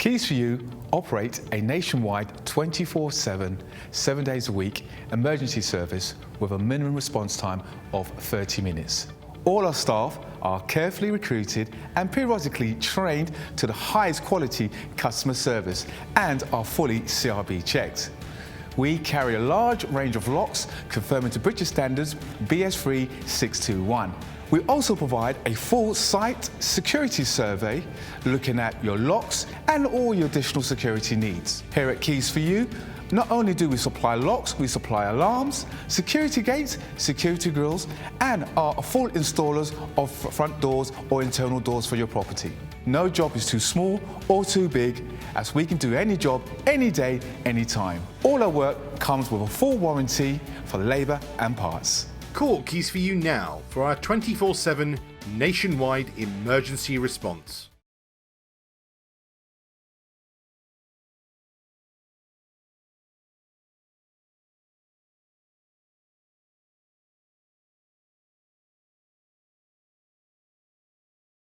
Keys for You operate a nationwide 24/7, 7 days a week emergency service with a minimum response time of 30 minutes. All our staff are carefully recruited and periodically trained to the highest quality customer service and are fully CRB checked. We carry a large range of locks conforming to British standards BS3 621. We also provide a full site security survey looking at your locks and all your additional security needs. Here at Keys for You, not only do we supply locks, we supply alarms, security gates, security grills, and are full installers of front doors or internal doors for your property. No job is too small or too big, as we can do any job, any day, anytime. All our work comes with a full warranty for labour and parts. Call Keys for You now for our 24/7 nationwide emergency response.